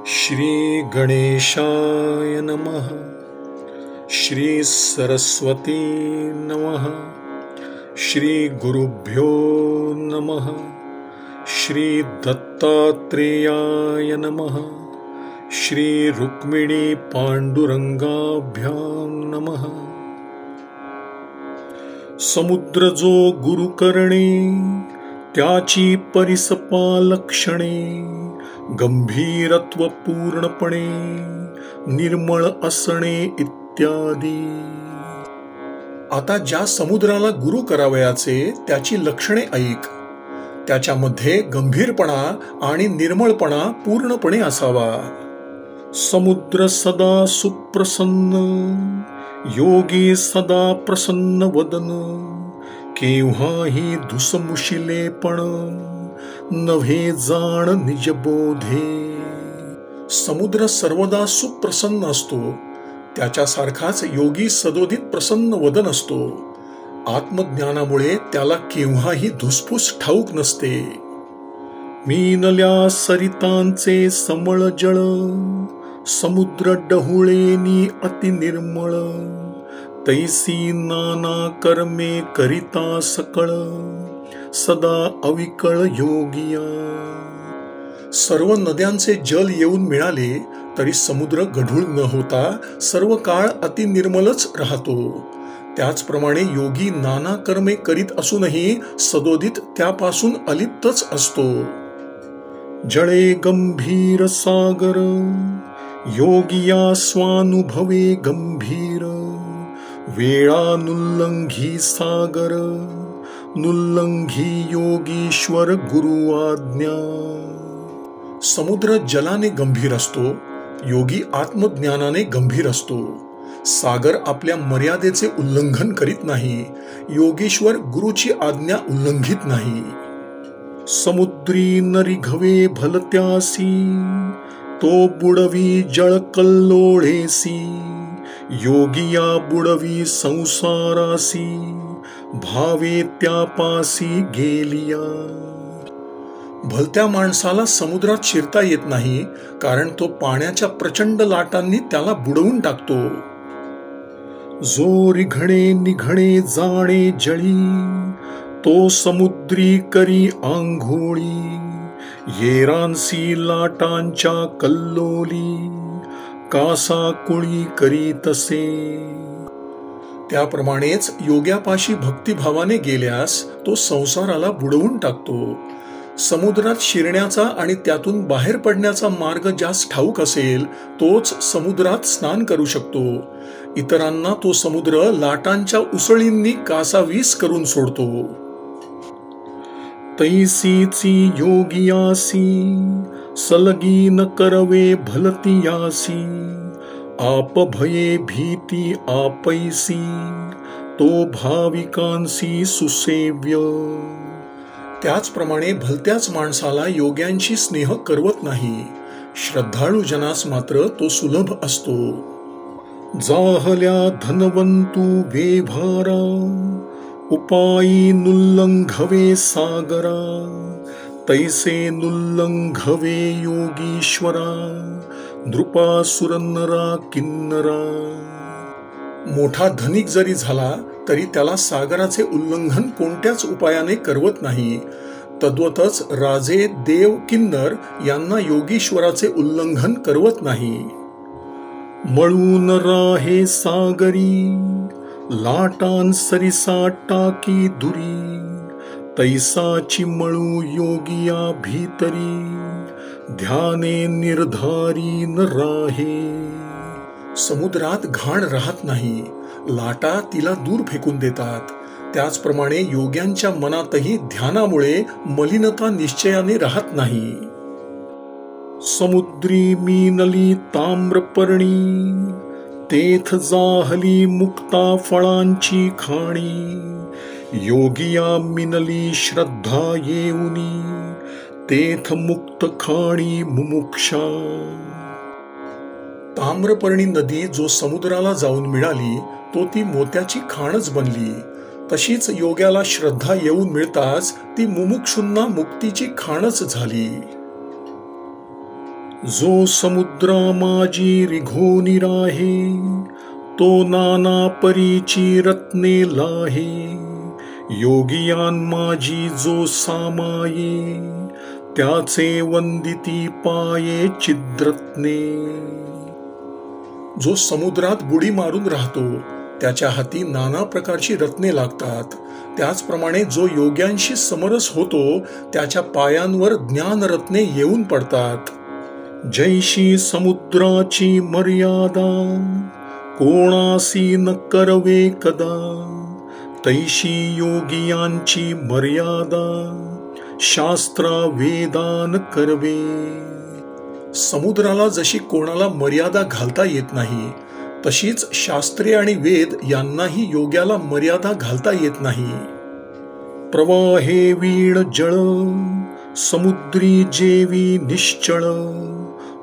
श्री गणेशाय नमः। श्री सरस्वती नमः। श्री गुरुभ्यो नमः। श्री दत्तात्रेयाय नमः। श्री रुक्मिणी पांडुरंगाभ्यां नमः। समुद्र जो गुरु करणे, त्याची परिसपा लक्षणे, गंभीरत्व पूर्णपणे, निर्मळ असणे इत्यादी। आता ज्या समुद्राला गुरु करावयाचे त्याची लक्षणे ऐक. त्याच्यामध्ये गंभीरपणा आणि निर्मळपणा पूर्णपणे असावा. समुद्र सदा सुप्रसन्न, योगी सदा प्रसन्न वदन, केव्हाही धुसमुशिलेपण, नव्हे जाण निजबोधे. समुद्र सर्वदा सुप्रसन्न असतो, त्याच्यासारखाच योगी सदोदित प्रसन्न वदन असतो. आत्मज्ञानामुळे त्याला केव्हाही धुसफूस ठाऊक नसते. मीनल्या सरितांचे समळ जळ, समुद्र डहुळेनी अति निर्मळ, तैसी नाना कर्मे करिता सकळ, सदा अविकळ योगिया. सर्व नद्यांचे जल येऊन मिळाले तरी समुद्र गढूळ न होता सर्व काळ अति निर्मलच राहतो. त्याचप्रमाणे योगी नाना कर्मे करीत असूनही सदोदित त्यापासून अलिप्तच असतो. जळे गंभीर सागर, योगिया स्वानुभवे गंभीर, वेळानुल्लंघी सागर, नुल्लंघी योगीश्वर गुरु आज्ञा. समुद्र जलाने गंभीर असतो, योगी आत्मज्ञानाने गंभीर असतो. सागर आपल्या मर्यादेचे उल्लंघन करीत नाही, योगीश्वर गुरुची आज्ञा उल्लंघित नाही. समुद्री नरिघवे भलत्यासी, तो बुडवी जळ कल्लोळेसी, योगिया बुडवी संसारासी, भावे त्यापासी गेलिया. भलत्या माणसाला समुद्रात शिरता येत नाही, कारण तो पाण्याच्या प्रचंड लाटांनी त्याला बुडवून टाकतो. जो रिघणे निघणे जाणे जळी, तो समुद्री करी आंघोळी, येरांसी लाटांच्या कल्लोली, कासा कुळी करी तसे. त्याप्रमाणेच योग्यापाशी भक्तिभावाने गेल्यास तो संसाराला बुडवून टाकतो. समुद्रात शिरण्याचा आणि त्यातून बाहेर पडण्याचा मार्ग ज्यास ठाऊक असेल तोच समुद्रात स्नान करू शकतो. इतरांना तो समुद्र लाटांच्या उसळींनी कासावीस करून सोडतो. तैसीची योगियासी, सलगी न करवे भलतियासी, आप भये भीती आपैसी, तो भाविकांसी सुसेव्य. त्याचप्रमाणे भलत्याच माणसाला योग्यांशी स्नेह करवत नाही, श्रद्धाळू जनास मात्र तो सुलभ असतो. जाहल्या धनवंतू वेभारा, उपायी नुल्लंघवे सागरा, तैसे नुल्लंघवे योगीश्वरा, नृपासुर नरा किन्नरा. मोठा धनिक जरी झाला तरी त्याला सागराचे उल्लंघन कोणत्याच उपायाने करवत नाही. तद्वतच राजे, देव, किन्नर यांना योगीश्वराचे उल्लंघन करवत नाही. मळून राहे सागरी, लाटान सरिसा टाकी दुरी, तैसाची मळू योगिया भीतरी, ध्याने निर्धारी न राहे. समुद्रात घाण राहत नाही, लाटा तिला दूर फेकून देतात. त्याचप्रमाणे योग्यांच्या मनातही ध्यानामुळे मलिनता निश्चयाने राहत नाही. समुद्री मीनली ताम्रपर्णी, तेथ जाहली मुक्ता फळांची खाणी, योगिया मिनली श्रद्धा येऊनी, तेथ मुक्त खाणी मुमुक्षा. ताम्रपर्णी नदी जो समुद्राला जाऊन मिळाली तो ती मोत्याची खाणच बनली. तशीच योग्याला श्रद्धा येऊन मिळताच ती मुमुक्षुंना मुक्तीची खाणच झाली. जो समुद्रा माझी रिघोनी राहे, तो नाना परीची रत्ने लाहे. योगियान माझी जो सामाये, त्याचे वंदिती पाये चिद्रत्ने. जो समुद्रात बुडी मारून राहतो, त्याच्या हाती नाना प्रकारची रत्ने लागतात. त्याचप्रमाणे जो योग्यांशी समरस होतो, त्याच्या पायांवर ज्ञानरत्ने येऊन पडतात. जैशी समुद्राची मर्यादा, कोणासी न करवे कदा. तैशी योगियांची मर्यादा, शास्त्रा वेदान करवे. समुद्राला जशी कोणाला मर्यादा घालता येत नाही, तशीच शास्त्रे आणि वेद यांनाही योग्याला मर्यादा घालता येत नाही. प्रवाहे वीण जळ, समुद्री जेवी निश्चळ.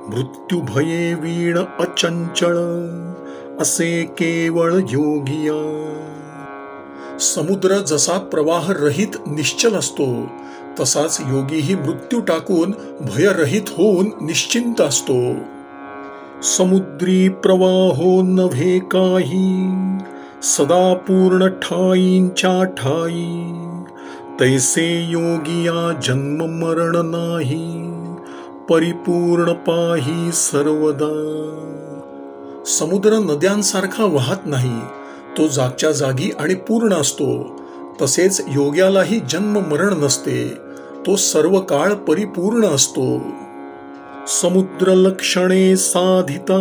मृत्यू भये वीण अचंचळ, असे केवळ योगिया. समुद्र जसा प्रवाह रहित निश्चल असतो, तसाच योगीही मृत्यू टाकून भयरहित होऊन निश्चिंत असतो. समुद्री प्रवाहो नव्हे काही, सदा पूर्ण ठाईंच्या ठाई. तैसे योगिया जन्म मरण नाही, परिपूर्ण पाही सर्वदा. समुद्र नद्यांसारखा वाहत नाही, तो जागच्या जागी आणि पूर्ण असतो. तसेच योग्यालाही जन्म मरण नसते, तो सर्व काळ परिपूर्ण असतो. समुद्र लक्षणे साधिता,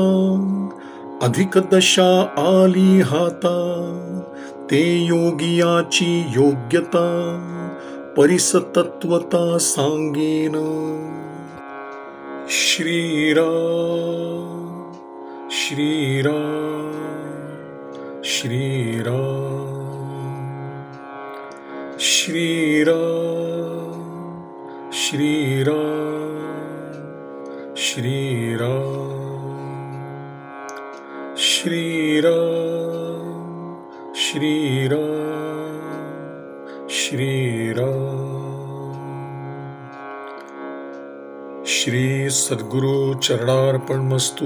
अधिक दशा आली हाता. ते योगियाची योग्यता, परिसतत्वता सांगेन. श्रीराम श्रीराम श्रीराम श्रीराम श्रीराम श्रीराम श्रीराम श्रीराम श्रीराम. श्री सद्गुरु चरणार्पणमस्तु.